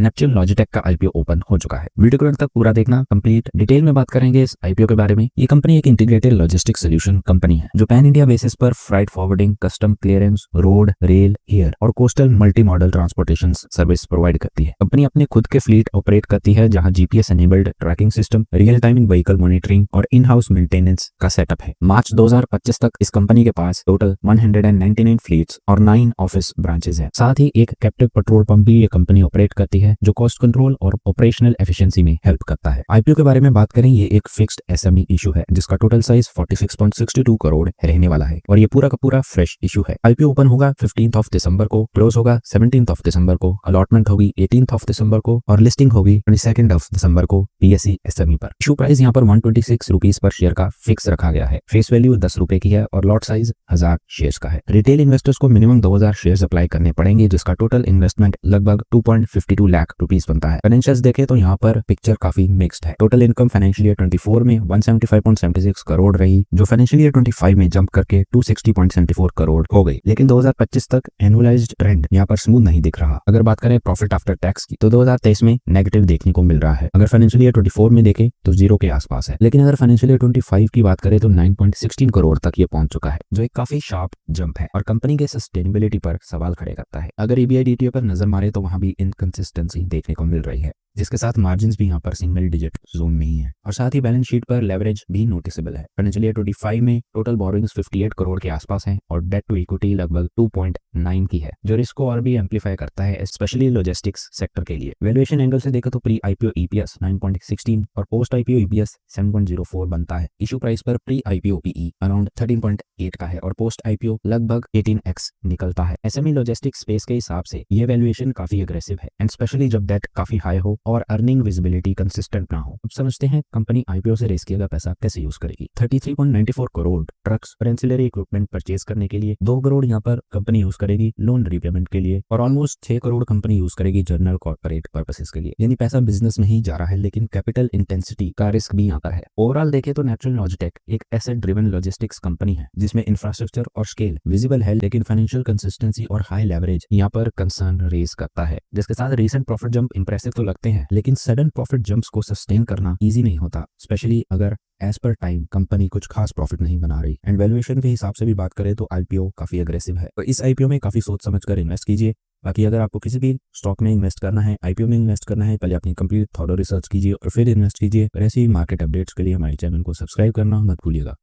Neptune Logitech का IPO open हो चुका है। वीडियो को अंत तक पूरा देखना, कंप्लीट डिटेल में बात करेंगे इस आईपीओ के बारे में। ये कंपनी एक इंटीग्रेटेड लॉजिस्टिक सोल्यूशन कंपनी है जो पैन इंडिया बेसिस पर freight forwarding, custom clearance, road, rail, air और coastal multi modal transportation service provide करती है। कंपनी अपने खुद के फ्लीट ऑपरेट करती है जहां GPS enabled tracking system, real time vehicle monitoring और इन हाउस मेंटेनेंस का सेटअप है। मार्च 2025 तक इस कंपनी के पास टोटल 199 फ्लीट्स और 9 ऑफिस ब्रांचेस है। साथ ही एक कैप्टिव पेट्रोल पंप भी ये कंपनी ऑपरेट करती है जो कॉस्ट कंट्रोल और ऑपरेशनल एफिशिएंसी में हेल्प करता है। आईपीओ के बारे में बात करें, ये एक फिक्स्ड एसएमई इशू है जिसका टोटल साइज 46.62 करोड़ रहने वाला है और ये पूरा का पूरा फ्रेश इशू है। आईपीओ ओपन होगा 15 दिसंबर को, क्लोज होगा 17 दिसंबर को, अलॉटमेंट होगी 18 दिसंबर को और लिस्टिंग होगी 22 दिसंबर को पीएसई एसएमई पर। इशू प्राइस यहाँ पर 126 रुपीज पर शेयर का फिक्स रखा गया है। फेस वैल्यू 10 रुपए की है और लॉट साइज 1000 शेयर्स का है। रिटेल इन्वेस्टर्स को मिनिमम 2000 शेयर्स अप्लाई करने पड़ेंगे जिसका टोटल इन्वेस्टमेंट लगभग 2.52 लाख रुपीस बनता है। फाइनेंशियल्स देखें तो यहाँ पर पिक्चर काफी मिक्स्ड है। टोटल इनकम फाइनेंशियल ईयर 24 में 175.76 करोड़ रही जो फाइनेंशियल ईयर 25 में जंप करके 260.74 करोड़ हो गई, लेकिन 2025 तक एनुअलाइज्ड ट्रेंड यहाँ पर स्मूथ नहीं दिख रहा। अगर बात करें प्रॉफिट आफ्टर टैक्स की तो 2023 में नेगेटिव देखने को मिल रहा है। अगर फाइनेंशियल ईयर 24 में देखें तो जीरो के आसपास है, लेकिन अगर फाइनेंशियल ईयर 25 की बात करें तो 9.16 करोड़ तक ये पहुंच चुका है जो एक काफी शार्प जंप है और कंपनी के सस्टेनेबिलिटी पर सवाल खड़े करता है। अगर ईबीआईडीटीए पर नजर मारे तो वहां भी इनकंसिस्टेंसी देखने को मिल रही है जिसके साथ मार्जिन्स भी यहाँ पर सिंगल डिजिट जोन में ही है और साथ ही बैलेंस शीट पर लेवरेज भी नोटिसेबल है। फाइनेंशियल ईयर 25 में टोटल बोरोइंग्स 58 करोड़ के आसपास है और डेट टू इक्विटी लगभग 2.9 की है जो रिस्क को और भी एम्पलीफाई करता है स्पेशली लॉजिस्टिक्स सेक्टर के लिए। वैल्यूएशन एंगल से देखो तो प्री आईपीओ ईपीएस 9.16 और पोस्ट आईपीओ ईपीएस 7.04 बनता है। इशू प्राइस पर प्री आईपीओ पीई अराउंड 13.8 का है और पोस्ट आईपीओ लगभग 18x निकलता है। एसएमई लॉजिस्टिक्स स्पेस के हिसाब से ये वैल्यूएशन काफी अग्रेसिव है एंड स्पेशली जब डेट काफी हाई हो और अर्निंग विजिबिलिटी कंसिस्टेंट ना हो। अब समझते हैं कंपनी आईपीओ से रेस किया गया पैसा कैसे यूज करेगी। 33.94 करोड़ ट्रक्स और एंसिलरी इक्विपमेंट परचेज करने के लिए, 2 करोड़ यहाँ पर कंपनी यूज करेगी लोन रीपेमेंट के लिए और ऑलमोस्ट 6 करोड़ कंपनी यूज करेगी जनरल कॉर्पोरेट पर्पसेस के लिए। यानी पैसा बिजनेस में ही जा रहा है लेकिन कैपिटल इंटेंसिटी का रिस्क भी यहाँ पर है। ओवरऑल देखें तो नेपच्यून लॉजिटेक एक एसेट ड्रिवन लॉजिस्टिक्स कंपनी है जिसमें इंफ्रास्ट्रक्चर और स्केल विजिबल है लेकिन फाइनेंशियल कंसिस्टेंसी और हाई लेवरेज यहाँ पर कंसर्न रेज करता है। जिसके साथ रीसेंट प्रॉफिट जंप इंप्रेसिव तो लगते हैं लेकिन सडन प्रॉफिट जंप्स को सस्टेन करना इजी नहीं होता, स्पेशली अगर एज पर टाइम कंपनी कुछ खास प्रॉफिट नहीं बना रही। एंड वैल्यूएशन के हिसाब से भी बात करें तो आईपीओ काफी अग्रेसिव है, तो इस आईपीओ में काफी सोच समझ कर इन्वेस्ट कीजिए। बाकी अगर आपको किसी भी स्टॉक में इन्वेस्ट करना है, आईपीओ में इन्वेस्ट करना है, पहले अपनी कंप्लीट थॉरो रिसर्च कीजिए और फिर इन्वेस्ट कीजिए। और ऐसी मार्केट अपडेट्स के लिए हमारे चैनल को सब्सक्राइब करना मत भूलिएगा।